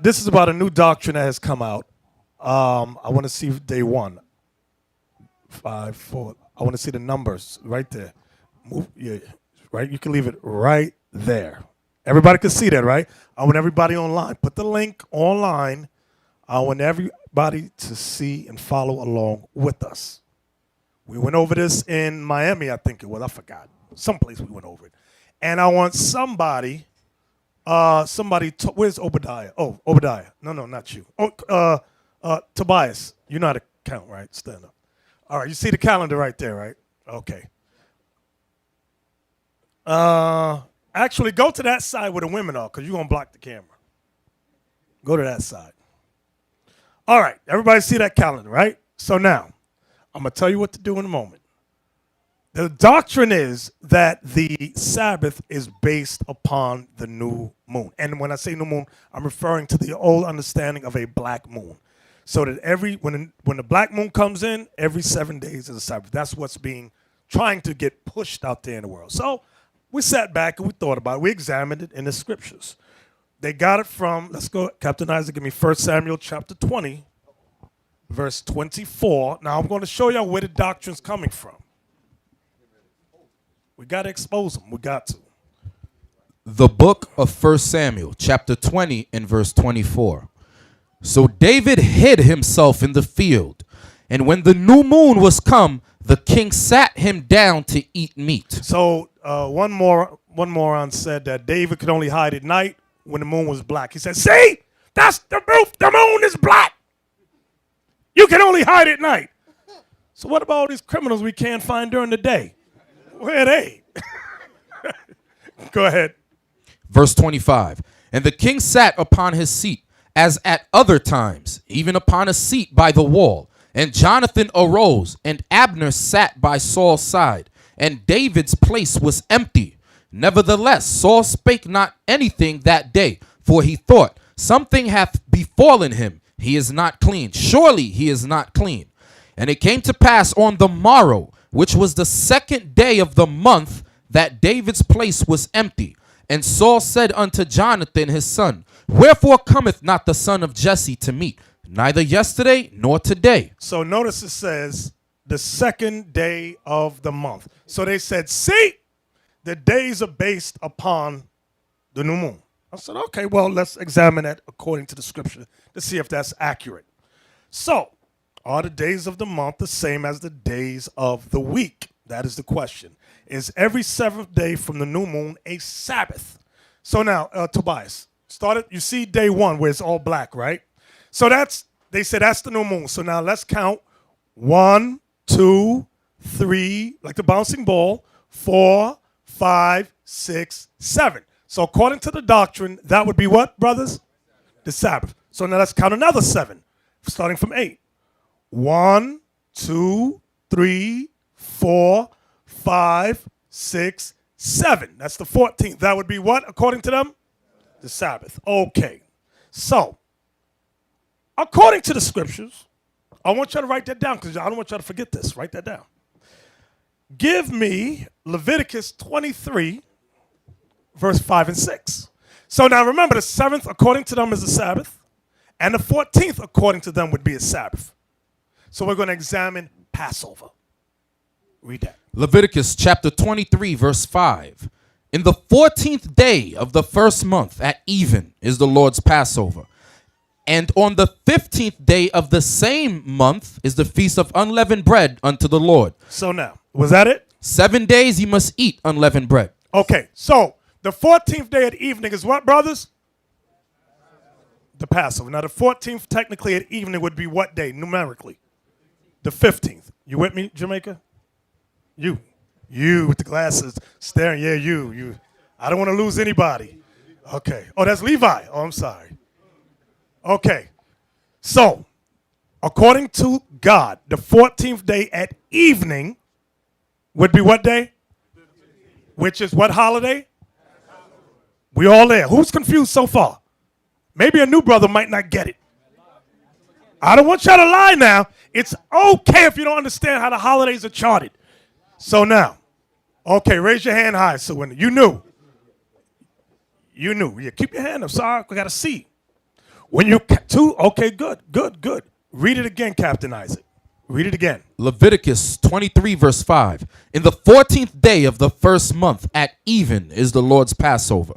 This is about a new doctrine that has come out. I want to see day 1, 5, 4. I want to see the numbers right there. Move, yeah, right. You can leave it right there. Everybody can see that, right? I want everybody online. Put the link online. I want everybody to see and follow along with us. We went over this in Miami, I think it was. I forgot. Someplace we went over it. And I want somebody, where's Obadiah? Oh, Obadiah. No, not you. Oh, Tobias. You know how to count, right? Stand up. All right, you see the calendar right there, right? Okay. Actually, go to that side where the women are, because you're going to block the camera. Go to that side. All right, everybody see that calendar, right? So now, I'm going to tell you what to do in a moment. The doctrine is that the Sabbath is based upon the new moon. And when I say new moon, I'm referring to the old understanding of a black moon. So that when the black moon comes in, every 7 days is a Sabbath. That's what's trying to get pushed out there in the world. So we sat back and we thought about it. We examined it in the scriptures. They got it from, let's go, Captain Isaac, give me 1 Samuel chapter 20, verse 24. Now I'm going to show y'all where the doctrine's coming from. We got to expose them. We got to. The book of 1 Samuel, chapter 20 and verse 24. So David hid himself in the field, and when the new moon was come, the king sat him down to eat meat. So one moron said that David could only hide at night when the moon was black. He said, see, that's the proof. The moon is black. You can only hide at night. So what about all these criminals we can't find during the day? Where are they? Go ahead. Verse 25. And the king sat upon his seat, as at other times, even upon a seat by the wall. And Jonathan arose, and Abner sat by Saul's side, and David's place was empty. Nevertheless, Saul spake not anything that day, for he thought, something hath befallen him. He is not clean. Surely he is not clean. And it came to pass on the morrow, which was the 2nd day of the month, that David's place was empty. And Saul said unto Jonathan his son, wherefore cometh not the son of Jesse to meat, neither yesterday nor today? So notice it says the 2nd day of the month. So they said, see, the days are based upon the new moon. I said, okay, well, let's examine that according to the scripture to see if that's accurate. So, are the days of the month the same as the days of the week? That is the question. Is every 7th day from the new moon a Sabbath? So now, Tobias, you see day 1 where it's all black, right? So they said that's the new moon. So now let's count 1, 2, 3, like the bouncing ball, 4, 5, 6, 7. So according to the doctrine, that would be what, brothers? The Sabbath. So now let's count another 7, starting from 8. 1, 2, 3, 4, 5, 6, 7. That's the 14th. That would be what, according to them? The Sabbath. Okay. So, according to the scriptures, I want you to write that down because I don't want you to forget this. Write that down. Give me Leviticus 23, verse 5 and 6. So now remember, the 7th, according to them, is the Sabbath, and the 14th, according to them, would be a Sabbath. So we're going to examine Passover. Read that. Leviticus chapter 23, verse 5. In the 14th day of the first month at even is the Lord's Passover. And on the 15th day of the same month is the feast of unleavened bread unto the Lord. So now, was that it? 7 days you must eat unleavened bread. Okay, so the 14th day at evening is what, brothers? The Passover. Now the 14th technically at evening would be what day numerically? The 15th. You with me, Jamaica? You with the glasses staring. Yeah, you. I don't want to lose anybody. Okay. Oh, that's Levi. Oh, I'm sorry. Okay. So, according to God, the 14th day at evening would be what day? Which is what holiday? We all there. Who's confused so far? Maybe a new brother might not get it. I don't want y'all to lie now. It's okay if you don't understand how the holidays are charted. So now, okay, raise your hand high. So when you knew. Yeah, keep your hand up. Sorry, we got to see. When you two, okay, good. Read it again, Captain Isaac. Read it again. Leviticus 23, verse 5. In the 14th day of the first month at even is the Lord's Passover.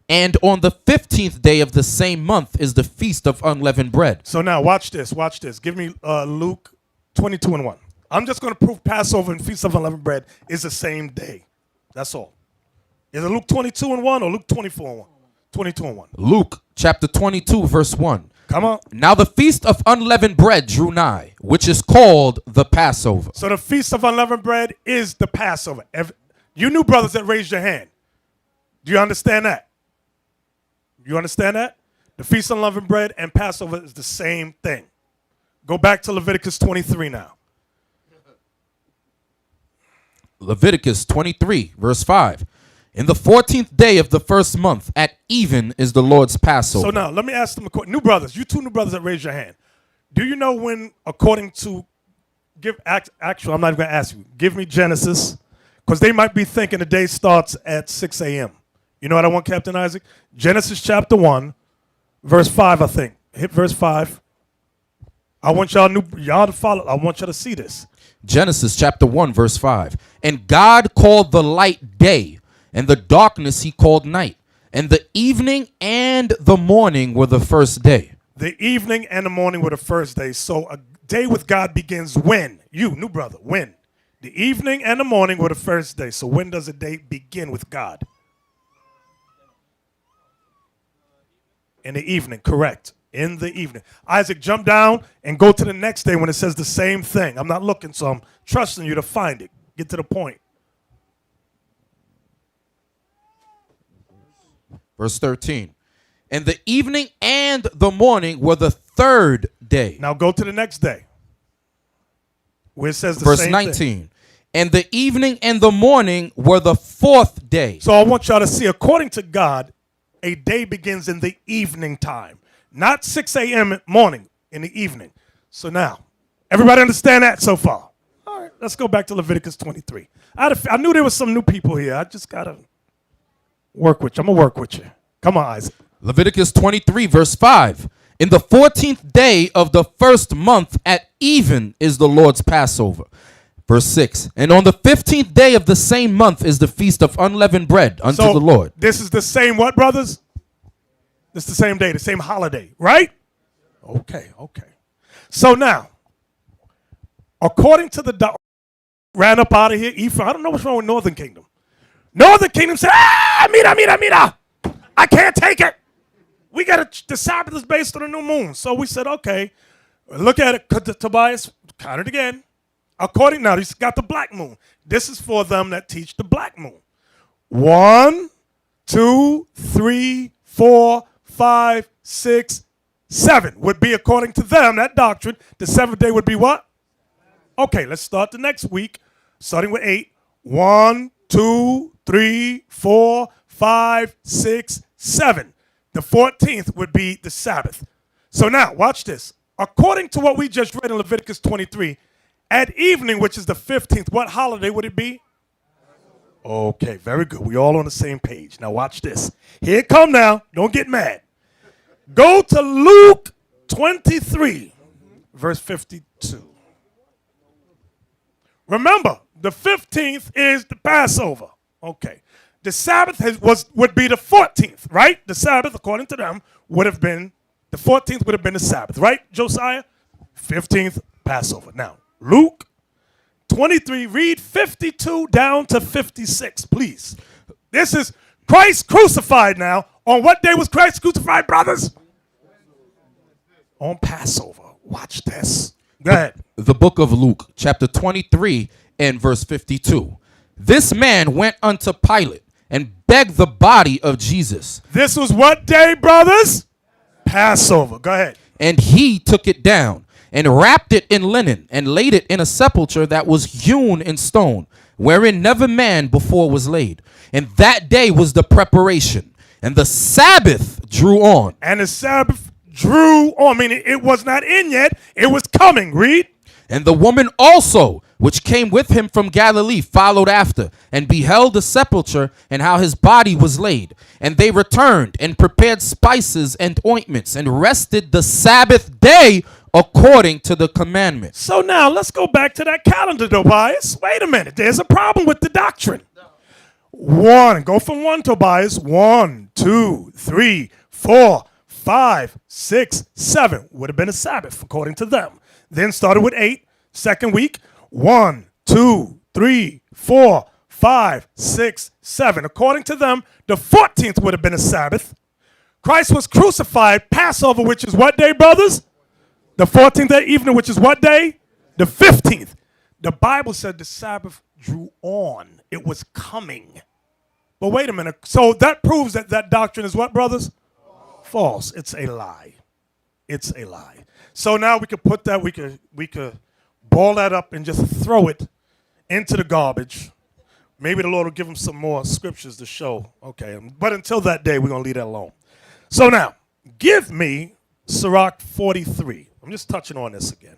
And on the 15th day of the same month is the feast of unleavened bread. So now watch this. Give me Luke 22:1. I'm just going to prove Passover and Feast of Unleavened Bread is the same day. That's all. Is it Luke 22:1 or Luke 24:1? 22:1. Luke chapter 22, verse 1. Come on. Now the feast of unleavened bread drew nigh, which is called the Passover. So the Feast of Unleavened Bread is the Passover. You new brothers that raised your hand, do you understand that? You understand that? The Feast of Unleavened Bread and Passover is the same thing. Go back to Leviticus 23 now. Leviticus 23, verse 5. In the 14th day of the first month at even is the Lord's Passover. So now, let me ask them a question. New brothers, you two new brothers that raised your hand. Do you know when, according to, actually, I'm not even going to ask you. Give me Genesis, because they might be thinking the day starts at 6 a.m. You know what I want, Captain Isaac? Genesis chapter 1, verse 5, I think. Hit verse 5. I want y'all to follow. I want y'all to see this. Genesis chapter 1, verse 5. And God called the light day, and the darkness he called night. And the evening and the morning were the first day. The evening and the morning were the first day. So a day with God begins when? You, new brother, when? The evening and the morning were the first day. So when does a day begin with God? In the evening, correct. In the evening. Isaac, jump down and go to the next day when it says the same thing. I'm not looking, so I'm trusting you to find it. Get to the point. Verse 13. And the evening and the morning were the third day. Now go to the next day, where it says the Verse same 19. thing. And the evening and the morning were the fourth day. So I want y'all to see, according to God, a day begins in the evening time, not 6 a.m. morning, in the evening. So now, everybody understand that so far? All right, let's go back to Leviticus 23. I knew there was some new people here. I just got to work with you. I'm going to work with you. Come on, Isaac. Leviticus 23, verse 5. In the 14th day of the first month at even is the Lord's Passover. Verse 6. And on the 15th day of the same month is the feast of unleavened bread unto the Lord. This is the same what, brothers? It's the same day, the same holiday, right? Okay. So now, according to the ran up out of here, Ephraim, I don't know what's wrong with Northern Kingdom. Northern Kingdom said, mira. I can't take it. The Sabbath is based on the new moon. So we said, okay, look at it. Tobias, count it again. According now, he's got the black moon. This is for them that teach the black moon. 1, 2, 3, 4, 5, 6, 7 would be, according to them, that doctrine. The seventh day would be what? Okay, let's start the next week, starting with 8. 1, 2, 3, 4, 5, 6, 7. The 14th would be the Sabbath. So now, watch this. According to what we just read in Leviticus 23, at evening, which is the 15th, what holiday would it be? Okay, very good. We all on the same page. Now watch this. Here it come now. Don't get mad. Go to Luke 23, verse 52. Remember, the 15th is the Passover. Okay. The Sabbath would be the 14th, right? The Sabbath, according to them, would have been, the 14th would have been the Sabbath, right, Josiah? 15th, Passover. Now, Luke 23, read 52 down to 56, please. This is Christ crucified now. On what day was Christ crucified, brothers? On Passover. Watch this. Go ahead. The book of Luke, chapter 23 and verse 52. This man went unto Pilate and begged the body of Jesus. This was what day, brothers? Passover. Go ahead. And he took it down and wrapped it in linen and laid it in a sepulchre that was hewn in stone, wherein never man before was laid. And that day was the preparation, and the Sabbath drew on. And the Sabbath drew on, meaning it was not in yet, it was coming. Read. And the woman also which came with him from Galilee, followed after, and beheld the sepulchre, and how his body was laid. And they returned, and prepared spices and ointments, and rested the Sabbath day according to the commandment. So now let's go back to that calendar, Tobias. Wait a minute. There's a problem with the doctrine. Go from 1, Tobias. 1, 2, 3, 4, 5, 6, 7. Would have been a Sabbath according to them. Then started with 8, second week. 1, 2, 3, 4, 5, 6, 7. According to them, the 14th would have been a Sabbath. Christ was crucified, Passover, which is what day, brothers? The 14th day evening, which is what day? The 15th. The Bible said the Sabbath drew on. It was coming. But wait a minute. So that proves that that doctrine is what, brothers? False. It's a lie. It's a lie. So now we could put that, we could ball that up and just throw it into the garbage. Maybe the Lord will give them some more scriptures to show. Okay. But until that day, we're going to leave that alone. So now, give me Sirach 43. I'm just touching on this again.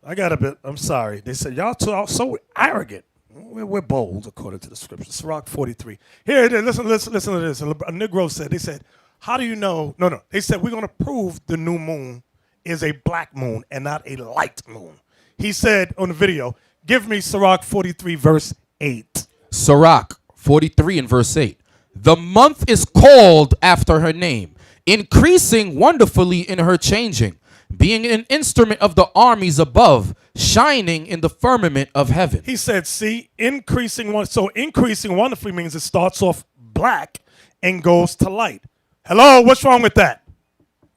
I got a bit, I'm sorry. They said, y'all so arrogant. We're bold, according to the scripture. Sirach 43. Here it is. Listen to this. A Negro said, they said, how do you know? No. They said, we're going to prove the new moon is a black moon and not a light moon. He said on the video, give me Sirach 43, verse 8. Sirach 43 and verse 8. The month is called after her name, increasing wonderfully in her changing, being an instrument of the armies above, shining in the firmament of heaven. He said, see, increasing wonderfully means it starts off black and goes to light. Hello, what's wrong with that?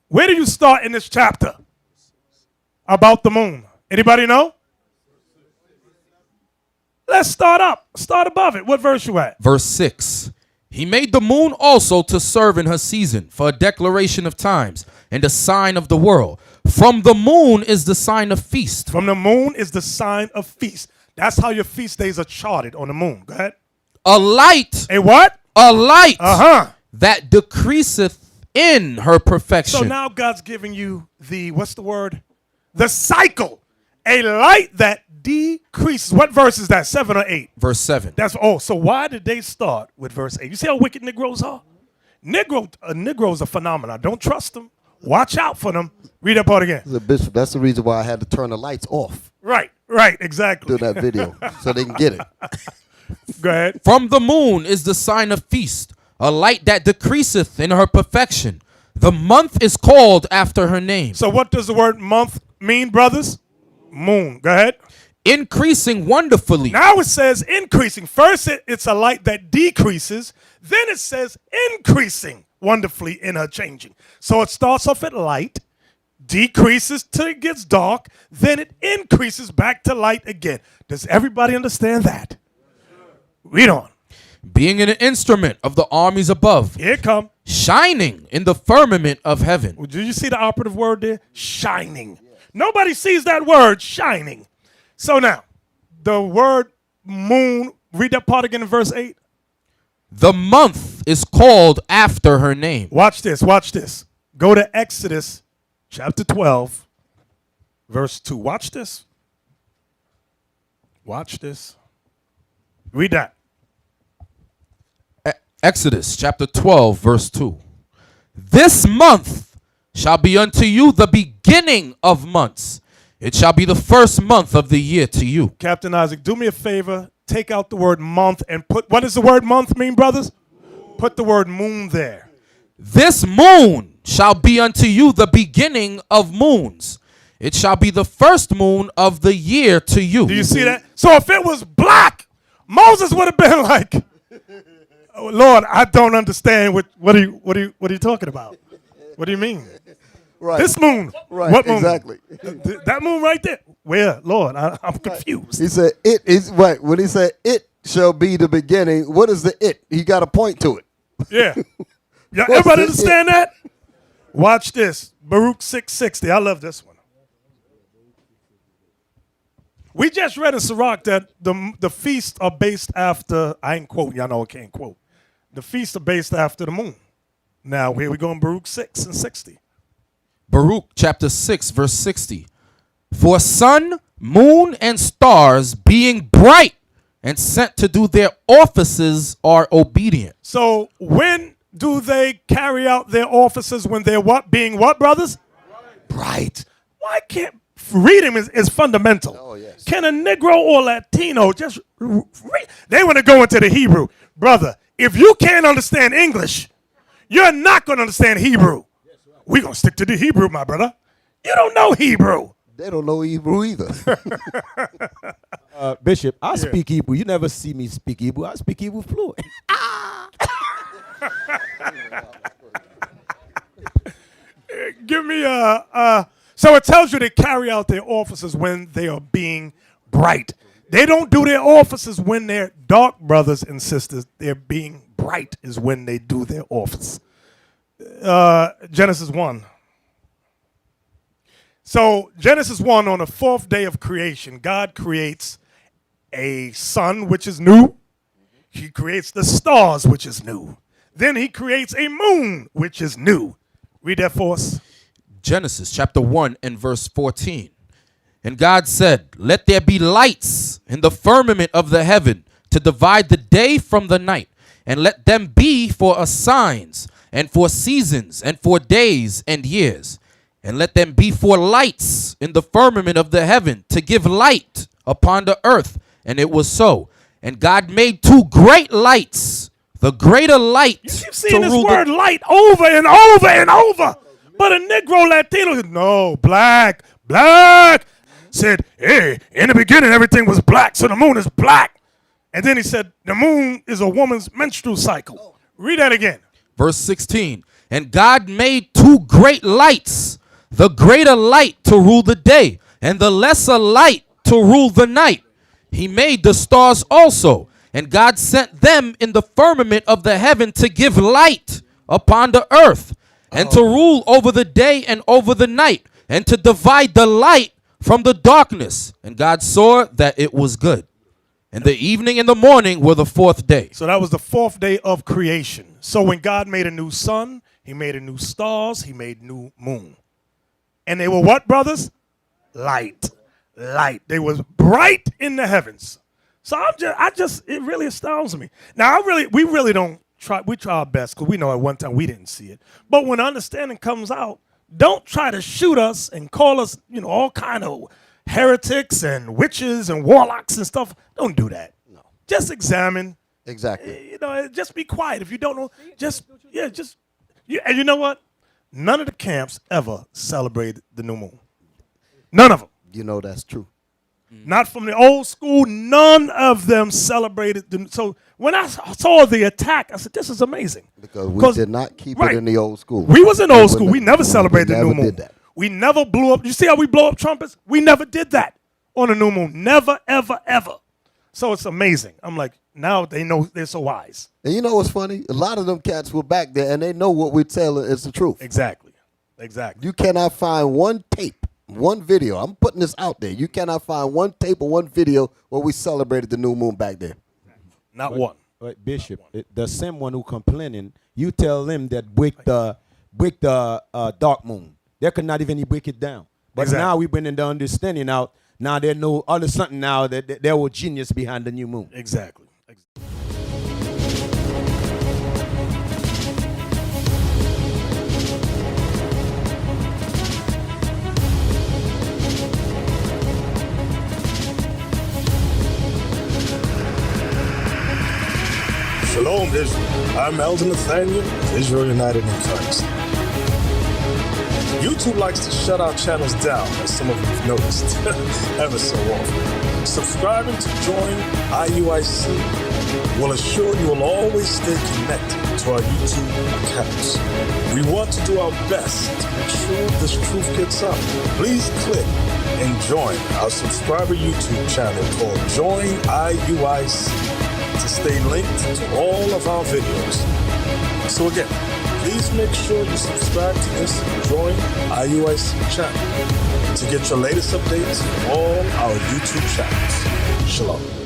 Where do you start in this chapter about the moon? Anybody know? Let's start above it. What verse you at? Verse 6. He made the moon also to serve in her season, for a declaration of times, and a sign of the world. From the moon is the sign of feast. From the moon is the sign of feast. That's how your feast days are charted, on the moon. Go ahead. A light. A what? A light. That decreaseth in her perfection. So now God's giving you the, what's the word? The cycle. A light that decreases. What verse is that? 7 or 8? Verse 7. So why did they start with verse 8? You see how wicked Negroes are? Negroes are phenomenal. Don't trust them. Watch out for them. Read that part again. Bishop, that's the reason why I had to turn the lights off. Right, exactly. Do that video so they can get it. Go ahead. From the moon is the sign of feast, a light that decreaseth in her perfection. The month is called after her name. So what does the word month mean, brothers? Moon. Go ahead. Increasing wonderfully. Now it says increasing. First it's a light that decreases. Then it says increasing wonderfully in her changing. So it starts off at light, decreases till it gets dark, then it increases back to light again. Does everybody understand that? Read on. Being an instrument of the armies above. Here it come. Shining in the firmament of heaven. Well, did you see the operative word there? Shining. Nobody sees that word, shining. So now, the word moon, read that part again in verse 8. The month is called after her name. Watch this. Go to Exodus chapter 12, verse 2. Watch this. Read that. Exodus chapter 12, verse 2. This month shall be unto you the beginning of months. It shall be the first month of the year to you. Captain Isaac, do me a favor. Take out the word month and put, what does the word month mean, brothers? Put the word moon there. This moon shall be unto you the beginning of moons. It shall be the first moon of the year to you. Do you see that? So if it was black, Moses would have been like, oh, Lord, I don't understand what are you talking about? What do you mean? Right. This moon. Right. What moon? Exactly. That moon right there. Where? Lord, I'm confused. He said it is right. When he said it shall be the beginning, what is the it? He got to point to it. Yeah. Y'all everybody understand that? Watch this. Baruch 660. I love this one. We just read in Sirach that the feasts are based after, I ain't quoting, y'all know I can't quote. The feasts are based after the moon. Now, here we go in Baruch 6 and 60. Baruch chapter 6, verse 60. For sun, moon and stars being bright and sent to do their offices are obedient. So when do they carry out their offices? When they're what? Being what, brothers? Bright. Why can't reading is fundamental? Oh, yes. Can a Negro or Latino just read? They want to go into the Hebrew. Brother, if you can't understand English, you're not going to understand Hebrew. We're going to stick to the Hebrew, my brother. You don't know Hebrew. They don't know Hebrew either. Bishop, I speak Hebrew. You never see me speak Hebrew. I speak Hebrew fluent. Give me so it tells you they carry out their offices when they are being bright. They don't do their offices when they're dark, brothers and sisters. They're being bright is when they do their office. Genesis 1. So Genesis 1, on the fourth day of creation, God creates a sun, which is new. He creates the stars, which is new. Then he creates a moon, which is new. Read that for us. Genesis chapter 1 and verse 14. And God said, let there be lights in the firmament of the heaven to divide the day from the night, and let them be for us signs, and for seasons, and for days and years. And let them be for lights in the firmament of the heaven to give light upon the earth. And it was so. And God made two great lights, the greater light. You keep seeing this word light over and over and over. But a Negro Latino said, no, black. Said, hey, in the beginning everything was black, so the moon is black. And then he said, the moon is a woman's menstrual cycle. Read that again. Verse 16. And God made two great lights, the greater light to rule the day, and the lesser light to rule the night. He made the stars also, and God sent them in the firmament of the heaven to give light upon the earth, and to rule over the day and over the night, and to divide the light from the darkness. And God saw that it was good. And the evening and the morning were the fourth day. So that was the fourth day of creation. So when God made a new sun, he made a new stars, he made new moon. And they were what, brothers? Light. They was bright in the heavens. So it really astounds me. Now we really don't try. We try our best because we know at one time we didn't see it. But when understanding comes out, don't try to shoot us and call us, all kind of heretics and witches and warlocks and stuff. Don't do that. No. Just examine. Exactly. Just be quiet. If you don't know, and you know what? None of the camps ever celebrated the new moon. None of them. You know that's true. Not from the old school. None of them celebrated. So when I saw the attack, I said, this is amazing. Because we did not keep it in the old school. We was in old school. We never celebrated the new moon. Did that. We never blew up. You see how we blow up trumpets? We never did that on the new moon. Never, ever, ever. So it's amazing. I'm like, now they know, they're so wise. And you know what's funny? A lot of them cats were back there, and they know what we tell is the truth. Exactly. You cannot find one tape, one video. I'm putting this out there. You cannot find one tape or one video where we celebrated the new moon back there. Not one. But Bishop, the same one who complaining, you tell them that break the dark moon. They could not even break it down. But now we bring in the understanding out. Now they know all of something now that there was genius behind the new moon. Exactly. Shalom, Israel. I'm Elder Nathaniel, Israel United in Christ. YouTube likes to shut our channels down, as some of you have noticed, ever so often. Subscribing to join IUIC will assure you will always stay connected to our YouTube accounts. We want to do our best to make sure this truth gets out. Please click and join our subscriber YouTube channel called Join IUIC to stay linked to all of our videos. So again, please make sure you subscribe to this and join IUIC channel to get your latest updates from all our YouTube channels. Shalom.